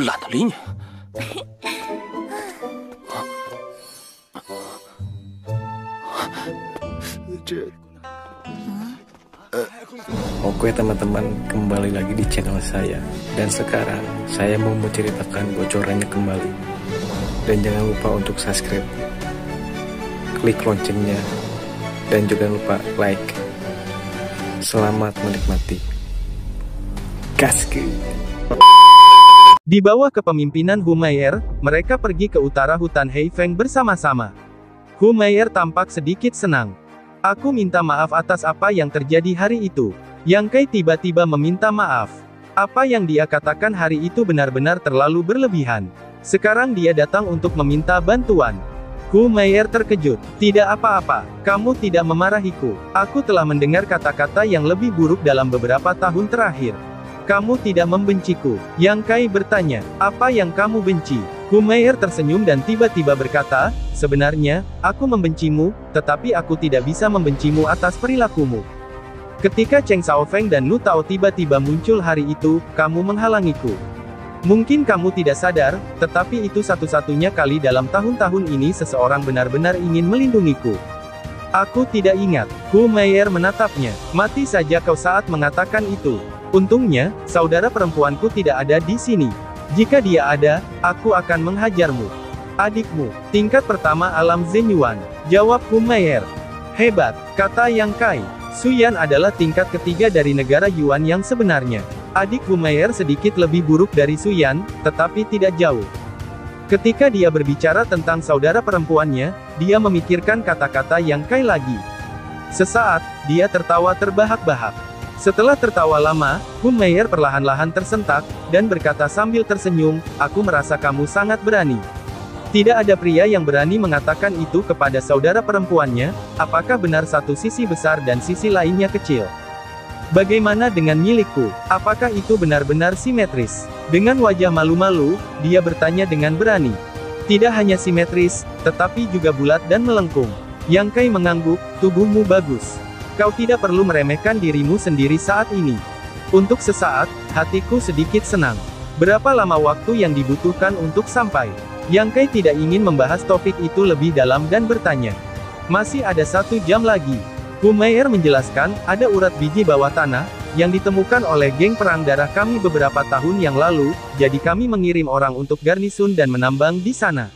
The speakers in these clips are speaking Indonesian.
懒得理你。Oke teman-teman, kembali lagi di channel saya. Dan sekarang saya mau menceritakan bocorannya kembali. Dan jangan lupa untuk subscribe, klik loncengnya, dan juga lupa like. Selamat menikmati. Gaskeun. Di bawah kepemimpinan Humayer, mereka pergi ke utara hutan Heifeng bersama-sama. Humayer tampak sedikit senang. Aku minta maaf atas apa yang terjadi hari itu. Yang Kai tiba-tiba meminta maaf. Apa yang dia katakan hari itu benar-benar terlalu berlebihan. Sekarang dia datang untuk meminta bantuan. Humayer terkejut. Tidak apa-apa, kamu tidak memarahiku. Aku telah mendengar kata-kata yang lebih buruk dalam beberapa tahun terakhir. Kamu tidak membenciku. Yang Kai bertanya, apa yang kamu benci? Humayer tersenyum dan tiba-tiba berkata, sebenarnya, aku membencimu, tetapi aku tidak bisa membencimu atas perilakumu. Ketika Cheng Xiaofeng dan Nu Tao tiba-tiba muncul hari itu, kamu menghalangiku. Mungkin kamu tidak sadar, tetapi itu satu-satunya kali dalam tahun-tahun ini seseorang benar-benar ingin melindungiku. Aku tidak ingat. Humayer menatapnya. Mati saja kau saat mengatakan itu. Untungnya, saudara perempuanku tidak ada di sini. Jika dia ada, aku akan menghajarmu. Adikmu, tingkat pertama alam Zenyuan. Jawab Humayer. Hebat, kata Yang Kai. Suyan adalah tingkat ketiga dari negara Yuan yang sebenarnya. Adik Humayer sedikit lebih buruk dari Suyan, tetapi tidak jauh. Ketika dia berbicara tentang saudara perempuannya, dia memikirkan kata-kata Yang Kai lagi. Sesaat, dia tertawa terbahak-bahak. Setelah tertawa lama, Humayer perlahan-lahan tersentak, dan berkata sambil tersenyum, aku merasa kamu sangat berani. Tidak ada pria yang berani mengatakan itu kepada saudara perempuannya, apakah benar satu sisi besar dan sisi lainnya kecil? Bagaimana dengan milikku? Apakah itu benar-benar simetris? Dengan wajah malu-malu, dia bertanya dengan berani. Tidak hanya simetris, tetapi juga bulat dan melengkung. Yang Kai mengangguk, tubuhmu bagus. Kau tidak perlu meremehkan dirimu sendiri saat ini. Untuk sesaat, hatiku sedikit senang. Berapa lama waktu yang dibutuhkan untuk sampai? Yang Kai tidak ingin membahas topik itu lebih dalam dan bertanya. Masih ada 1 jam lagi. Humayer menjelaskan, ada urat biji bawah tanah, yang ditemukan oleh geng perang darah kami beberapa tahun yang lalu, jadi kami mengirim orang untuk garnisun dan menambang di sana.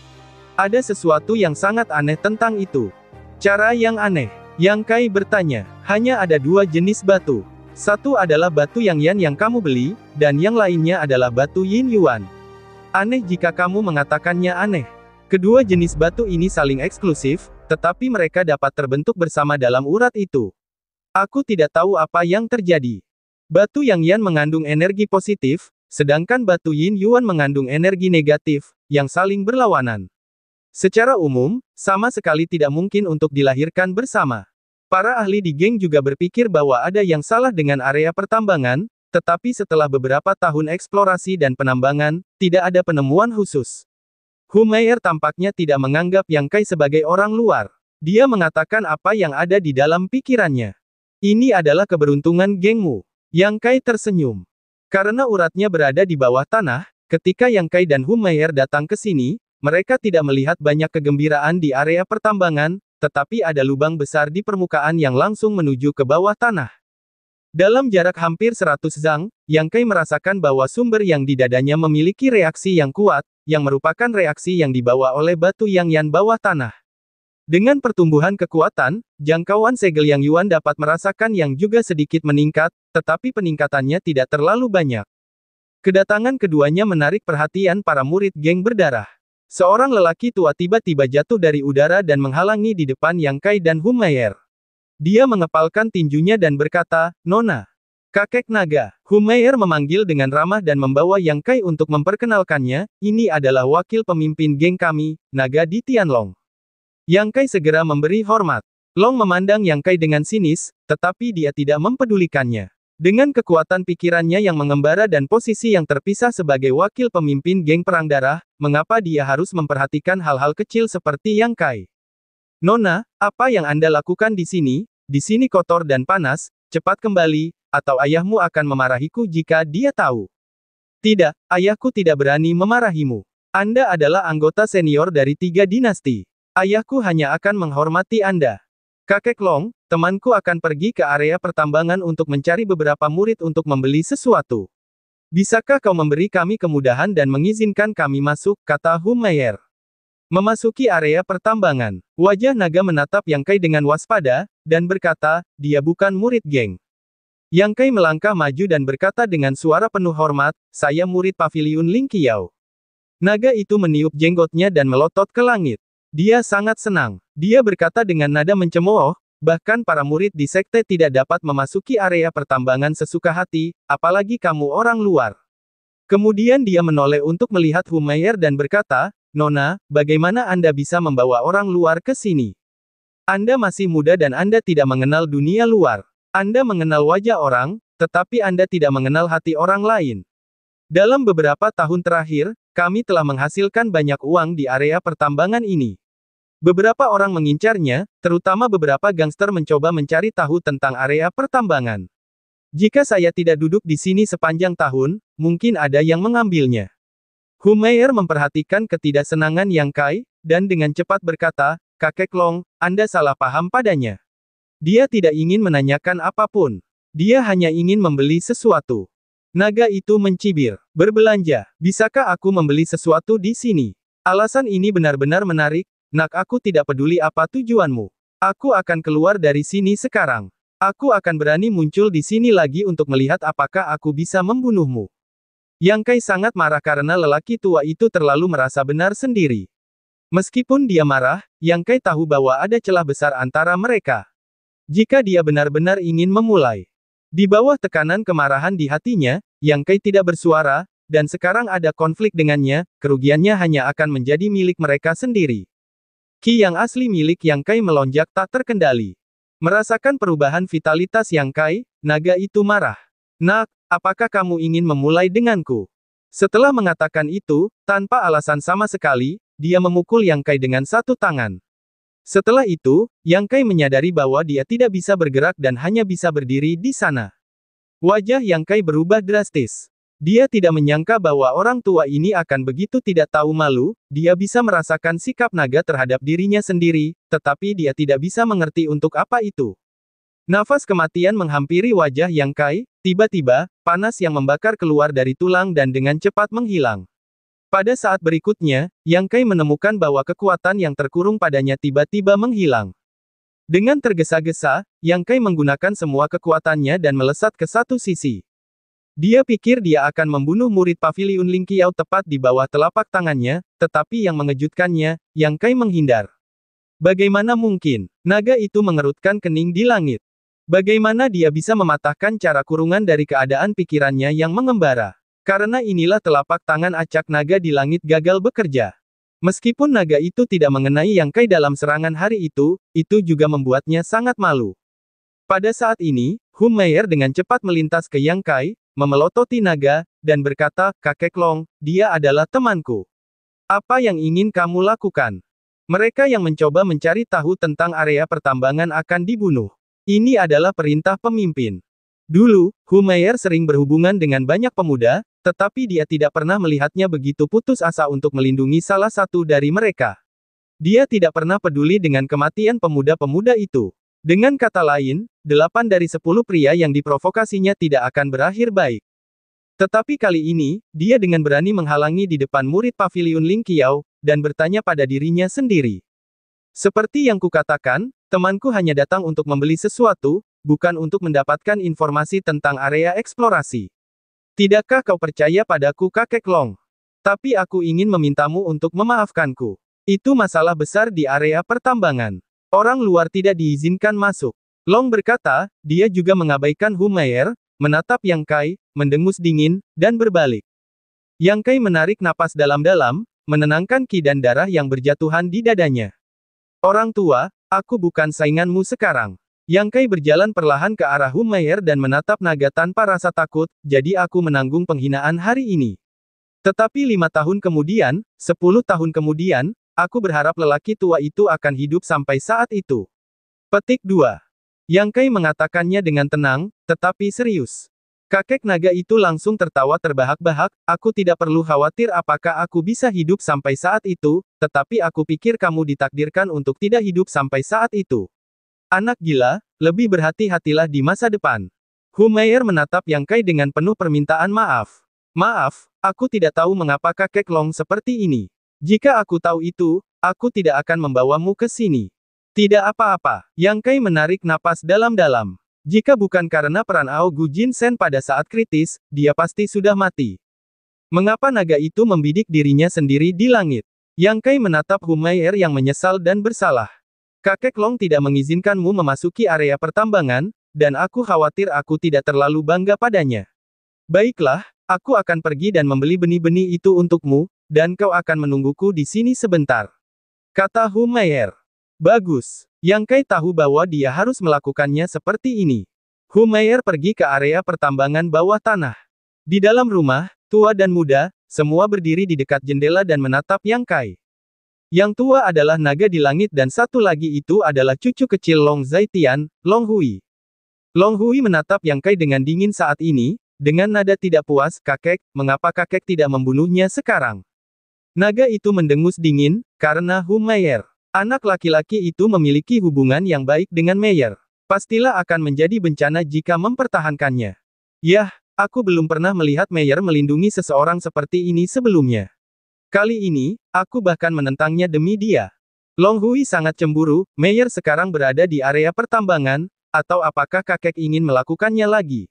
Ada sesuatu yang sangat aneh tentang itu. Cara yang aneh. Yang Kai bertanya, hanya ada 2 jenis batu. Satu adalah batu yang Yan yang kamu beli, dan yang lainnya adalah batu Yin Yuan. Aneh jika kamu mengatakannya aneh. Kedua jenis batu ini saling eksklusif, tetapi mereka dapat terbentuk bersama dalam urat itu. Aku tidak tahu apa yang terjadi. Batu yang Yan mengandung energi positif, sedangkan batu Yin Yuan mengandung energi negatif, yang saling berlawanan. Secara umum, sama sekali tidak mungkin untuk dilahirkan bersama. Para ahli di geng juga berpikir bahwa ada yang salah dengan area pertambangan, tetapi setelah beberapa tahun eksplorasi dan penambangan, tidak ada penemuan khusus. Humayer tampaknya tidak menganggap Yang Kai sebagai orang luar. Dia mengatakan apa yang ada di dalam pikirannya. Ini adalah keberuntungan gengmu. Yang Kai tersenyum. Karena uratnya berada di bawah tanah, ketika Yang Kai dan Humayer datang ke sini, mereka tidak melihat banyak kegembiraan di area pertambangan, tetapi ada lubang besar di permukaan yang langsung menuju ke bawah tanah. Dalam jarak hampir 100 zang, Yang Kai merasakan bahwa sumber yang di dadanya memiliki reaksi yang kuat, yang merupakan reaksi yang dibawa oleh batu yang Yan bawah tanah. Dengan pertumbuhan kekuatan, jangkauan segel Yang Yuan dapat merasakan yang juga sedikit meningkat, tetapi peningkatannya tidak terlalu banyak. Kedatangan keduanya menarik perhatian para murid geng berdarah. Seorang lelaki tua tiba-tiba jatuh dari udara dan menghalangi di depan Yang Kai dan Humayer. Dia mengepalkan tinjunya dan berkata, Nona. Kakek naga. Humayer memanggil dengan ramah dan membawa Yang Kai untuk memperkenalkannya, ini adalah wakil pemimpin geng kami, naga di Tianlong. Yang Kai segera memberi hormat. Long memandang Yang Kai dengan sinis, tetapi dia tidak mempedulikannya. Dengan kekuatan pikirannya yang mengembara dan posisi yang terpisah sebagai wakil pemimpin geng perang darah, mengapa dia harus memperhatikan hal-hal kecil seperti Yang Kai? Nona, apa yang Anda lakukan di sini? Di sini kotor dan panas, cepat kembali, atau ayahmu akan memarahiku jika dia tahu. Tidak, ayahku tidak berani memarahimu. Anda adalah anggota senior dari 3 dinasti. Ayahku hanya akan menghormati Anda. Kakek Long, temanku akan pergi ke area pertambangan untuk mencari beberapa murid untuk membeli sesuatu. Bisakah kau memberi kami kemudahan dan mengizinkan kami masuk, kata Humayer. Memasuki area pertambangan, wajah naga menatap Yang Kai dengan waspada, dan berkata, dia bukan murid geng. Yang Kai melangkah maju dan berkata dengan suara penuh hormat, saya murid Paviliun Ling Qiao. Naga itu meniup jenggotnya dan melotot ke langit. Dia sangat senang. Dia berkata dengan nada mencemooh, bahkan para murid di sekte tidak dapat memasuki area pertambangan sesuka hati, apalagi kamu orang luar. Kemudian dia menoleh untuk melihat Humayer dan berkata, Nona, bagaimana Anda bisa membawa orang luar ke sini? Anda masih muda dan Anda tidak mengenal dunia luar. Anda mengenal wajah orang, tetapi Anda tidak mengenal hati orang lain. Dalam beberapa tahun terakhir, kami telah menghasilkan banyak uang di area pertambangan ini. Beberapa orang mengincarnya, terutama beberapa gangster mencoba mencari tahu tentang area pertambangan. Jika saya tidak duduk di sini sepanjang tahun, mungkin ada yang mengambilnya. Humayer memperhatikan ketidaksenangan Yang Kai, dan dengan cepat berkata, Kakek Long, Anda salah paham padanya. Dia tidak ingin menanyakan apapun. Dia hanya ingin membeli sesuatu. Naga itu mencibir. Berbelanja. Bisakah aku membeli sesuatu di sini? Alasan ini benar-benar menarik. Nak, aku tidak peduli apa tujuanmu. Aku akan keluar dari sini sekarang. Aku akan berani muncul di sini lagi untuk melihat apakah aku bisa membunuhmu. Yang Kai sangat marah karena lelaki tua itu terlalu merasa benar sendiri. Meskipun dia marah, Yang Kai tahu bahwa ada celah besar antara mereka. Jika dia benar-benar ingin memulai. Di bawah tekanan kemarahan di hatinya, Yang Kai tidak bersuara, dan sekarang ada konflik dengannya, kerugiannya hanya akan menjadi milik mereka sendiri. Ki yang asli milik Yang Kai melonjak tak terkendali. Merasakan perubahan vitalitas Yang Kai, naga itu marah. Nak, apakah kamu ingin memulai denganku? Setelah mengatakan itu, tanpa alasan sama sekali, dia memukul Yang Kai dengan satu tangan. Setelah itu, Yang Kai menyadari bahwa dia tidak bisa bergerak dan hanya bisa berdiri di sana. Wajah Yang Kai berubah drastis. Dia tidak menyangka bahwa orang tua ini akan begitu tidak tahu malu, dia bisa merasakan sikap naga terhadap dirinya sendiri, tetapi dia tidak bisa mengerti untuk apa itu. Nafas kematian menghampiri wajah Yang Kai, tiba-tiba, panas yang membakar keluar dari tulang dan dengan cepat menghilang. Pada saat berikutnya, Yang Kai menemukan bahwa kekuatan yang terkurung padanya tiba-tiba menghilang. Dengan tergesa-gesa, Yang Kai menggunakan semua kekuatannya dan melesat ke satu sisi. Dia pikir dia akan membunuh murid Paviliun Ling Qiao tepat di bawah telapak tangannya, tetapi yang mengejutkannya, Yang Kai menghindar. Bagaimana mungkin? Naga itu mengerutkan kening di langit. Bagaimana dia bisa mematahkan cara kurungan dari keadaan pikirannya yang mengembara? Karena inilah telapak tangan acak naga di langit gagal bekerja. Meskipun naga itu tidak mengenai Yang Kai dalam serangan hari itu juga membuatnya sangat malu. Pada saat ini, Humayer dengan cepat melintas ke Yang Kai, memelototi naga, dan berkata, Kakek Long, dia adalah temanku. Apa yang ingin kamu lakukan? Mereka yang mencoba mencari tahu tentang area pertambangan akan dibunuh. Ini adalah perintah pemimpin. Dulu, Humayer sering berhubungan dengan banyak pemuda, tetapi dia tidak pernah melihatnya begitu putus asa untuk melindungi salah satu dari mereka. Dia tidak pernah peduli dengan kematian pemuda-pemuda itu. Dengan kata lain, 8 dari 10 pria yang diprovokasinya tidak akan berakhir baik. Tetapi kali ini, dia dengan berani menghalangi di depan murid Paviliun Ling Qiao, dan bertanya pada dirinya sendiri. Seperti yang kukatakan, temanku hanya datang untuk membeli sesuatu, bukan untuk mendapatkan informasi tentang area eksplorasi. Tidakkah kau percaya padaku, Kakek Long? Tapi aku ingin memintamu untuk memaafkanku. Itu masalah besar di area pertambangan. Orang luar tidak diizinkan masuk. Long berkata, dia juga mengabaikan Humayer, menatap Yang Kai, mendengus dingin, dan berbalik. Yang Kai menarik napas dalam-dalam, menenangkan ki dan darah yang berjatuhan di dadanya. Orang tua, aku bukan sainganmu sekarang. Yang Kai berjalan perlahan ke arah Humayer dan menatap naga tanpa rasa takut, jadi aku menanggung penghinaan hari ini. Tetapi 5 tahun kemudian, 10 tahun kemudian, aku berharap lelaki tua itu akan hidup sampai saat itu. Petik 2. Yang Kai mengatakannya dengan tenang, tetapi serius. Kakek naga itu langsung tertawa terbahak-bahak, aku tidak perlu khawatir apakah aku bisa hidup sampai saat itu, tetapi aku pikir kamu ditakdirkan untuk tidak hidup sampai saat itu. Anak gila, lebih berhati-hatilah di masa depan. Humair menatap Yang Kai dengan penuh permintaan maaf. Maaf, aku tidak tahu mengapa kakek Long seperti ini. Jika aku tahu itu, aku tidak akan membawamu ke sini. Tidak apa-apa, Yang Kai menarik napas dalam-dalam. Jika bukan karena peran Ao Gu Jin Sen pada saat kritis, dia pasti sudah mati. Mengapa naga itu membidik dirinya sendiri di langit? Yang Kai menatap Humair yang menyesal dan bersalah. Kakek Long tidak mengizinkanmu memasuki area pertambangan, dan aku khawatir aku tidak terlalu bangga padanya. Baiklah, aku akan pergi dan membeli benih-benih itu untukmu, dan kau akan menungguku di sini sebentar. Kata Humair. Bagus. Yang Kai tahu bahwa dia harus melakukannya seperti ini. Humair pergi ke area pertambangan bawah tanah. Di dalam rumah, tua dan muda, semua berdiri di dekat jendela dan menatap Yang Kai. Yang tua adalah naga di langit dan satu lagi itu adalah cucu kecil Long Zaitian, Long Hui. Long Hui menatap Yang Kai dengan dingin saat ini, dengan nada tidak puas, kakek, mengapa kakek tidak membunuhnya sekarang? Naga itu mendengus dingin, karena Humair. Anak laki-laki itu memiliki hubungan yang baik dengan Meyer. Pastilah akan menjadi bencana jika mempertahankannya. Yah, aku belum pernah melihat Meyer melindungi seseorang seperti ini sebelumnya. Kali ini, aku bahkan menentangnya demi dia. Long Hui sangat cemburu, Meyer sekarang berada di area pertambangan, atau apakah kakek ingin melakukannya lagi?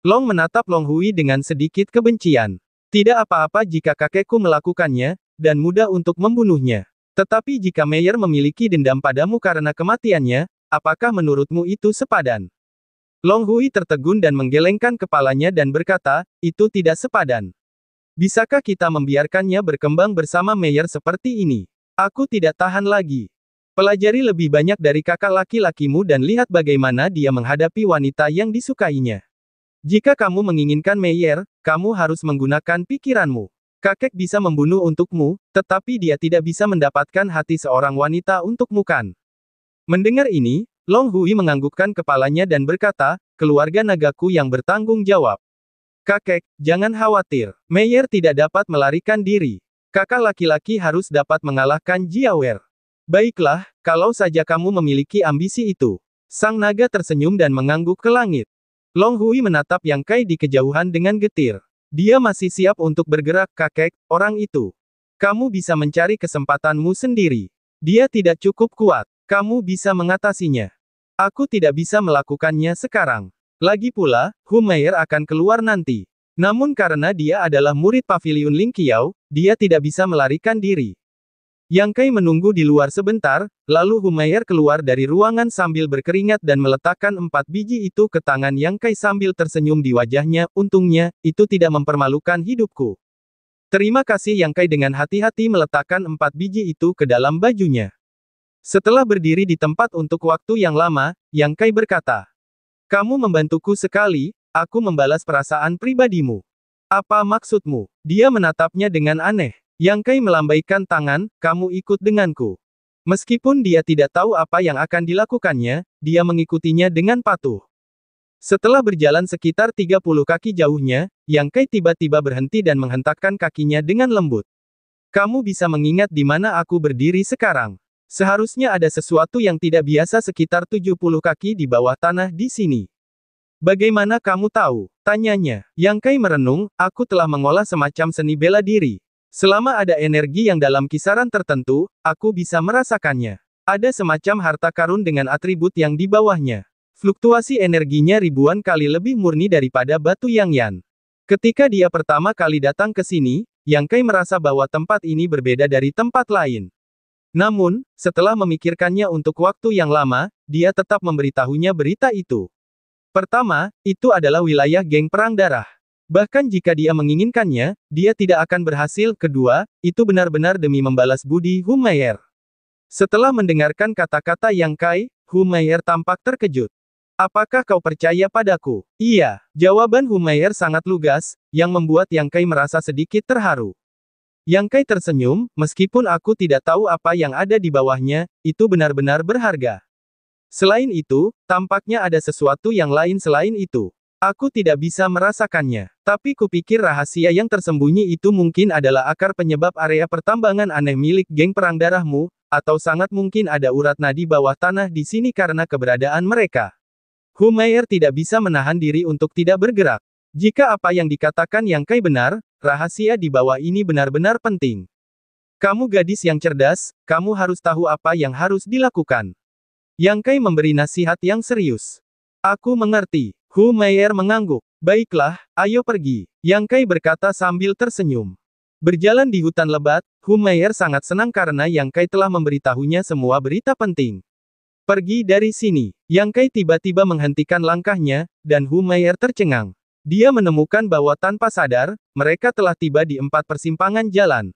Long menatap Long Hui dengan sedikit kebencian. Tidak apa-apa jika kakekku melakukannya, dan mudah untuk membunuhnya. Tetapi jika Meyer memiliki dendam padamu karena kematiannya, apakah menurutmu itu sepadan? Long Hui tertegun dan menggelengkan kepalanya dan berkata, itu tidak sepadan. Bisakah kita membiarkannya berkembang bersama Meyer seperti ini? Aku tidak tahan lagi. Pelajari lebih banyak dari kakak laki-lakimu dan lihat bagaimana dia menghadapi wanita yang disukainya. Jika kamu menginginkan Meyer, kamu harus menggunakan pikiranmu. Kakek bisa membunuh untukmu, tetapi dia tidak bisa mendapatkan hati seorang wanita untukmu kan? Mendengar ini, Long Hui menganggukkan kepalanya dan berkata, keluarga nagaku yang bertanggung jawab. Kakek, jangan khawatir. Meyer tidak dapat melarikan diri. Kakak laki-laki harus dapat mengalahkan Jiawer. Baiklah, kalau saja kamu memiliki ambisi itu. Sang naga tersenyum dan mengangguk ke langit. Long Hui menatap Yang Kai di kejauhan dengan getir. Dia masih siap untuk bergerak, kakek, orang itu. Kamu bisa mencari kesempatanmu sendiri. Dia tidak cukup kuat. Kamu bisa mengatasinya. Aku tidak bisa melakukannya sekarang. Lagi pula, Humair akan keluar nanti. Namun karena dia adalah murid Paviliun Ling Qiao, dia tidak bisa melarikan diri. Yang Kai menunggu di luar sebentar, lalu Humair keluar dari ruangan sambil berkeringat dan meletakkan 4 biji itu ke tangan Yang Kai sambil tersenyum di wajahnya, untungnya, itu tidak mempermalukan hidupku. Terima kasih Yang Kai dengan hati-hati meletakkan 4 biji itu ke dalam bajunya. Setelah berdiri di tempat untuk waktu yang lama, Yang Kai berkata, kamu membantuku sekali, aku membalas perasaan pribadimu. Apa maksudmu? Dia menatapnya dengan aneh. Yang Kai melambaikan tangan, kamu ikut denganku. Meskipun dia tidak tahu apa yang akan dilakukannya, dia mengikutinya dengan patuh. Setelah berjalan sekitar 30 kaki jauhnya, Yang Kai tiba-tiba berhenti dan menghentakkan kakinya dengan lembut. Kamu bisa mengingat di mana aku berdiri sekarang. Seharusnya ada sesuatu yang tidak biasa sekitar 70 kaki di bawah tanah di sini. Bagaimana kamu tahu? Tanyanya. Yang Kai merenung, aku telah mengolah semacam seni bela diri. Selama ada energi yang dalam kisaran tertentu, aku bisa merasakannya. Ada semacam harta karun dengan atribut yang di bawahnya. Fluktuasi energinya ribuan kali lebih murni daripada batu Yang-Yan. Ketika dia pertama kali datang ke sini, Yang Kai merasa bahwa tempat ini berbeda dari tempat lain. Namun, setelah memikirkannya untuk waktu yang lama, dia tetap memberitahunya berita itu. Pertama, itu adalah wilayah geng perang darah. Bahkan jika dia menginginkannya, dia tidak akan berhasil. Kedua, itu benar-benar demi membalas budi Humair. Setelah mendengarkan kata-kata Yang Kai, Humair tampak terkejut. Apakah kau percaya padaku? Iya, jawaban Humair sangat lugas, yang membuat Yang Kai merasa sedikit terharu. Yang Kai tersenyum, meskipun aku tidak tahu apa yang ada di bawahnya, itu benar-benar berharga. Selain itu, tampaknya ada sesuatu yang lain selain itu. Aku tidak bisa merasakannya. Tapi kupikir rahasia yang tersembunyi itu mungkin adalah akar penyebab area pertambangan aneh milik geng perang darahmu, atau sangat mungkin ada urat nadi bawah tanah di sini karena keberadaan mereka. Humair tidak bisa menahan diri untuk tidak bergerak. Jika apa yang dikatakan Yang Kai benar, rahasia di bawah ini benar-benar penting. Kamu gadis yang cerdas, kamu harus tahu apa yang harus dilakukan. Yang Kai memberi nasihat yang serius. Aku mengerti. Humair mengangguk. Baiklah, ayo pergi. Yang Kai berkata sambil tersenyum. Berjalan di hutan lebat, Humair sangat senang karena Yang Kai telah memberitahunya semua berita penting. Pergi dari sini. Yang Kai tiba-tiba menghentikan langkahnya, dan Humair tercengang. Dia menemukan bahwa tanpa sadar, mereka telah tiba di 4 persimpangan jalan.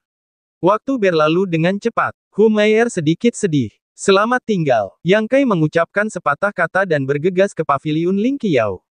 Waktu berlalu dengan cepat. Humair sedikit sedih. Selamat tinggal. Yang Kai mengucapkan sepatah kata dan bergegas ke paviliun Ling Qiao.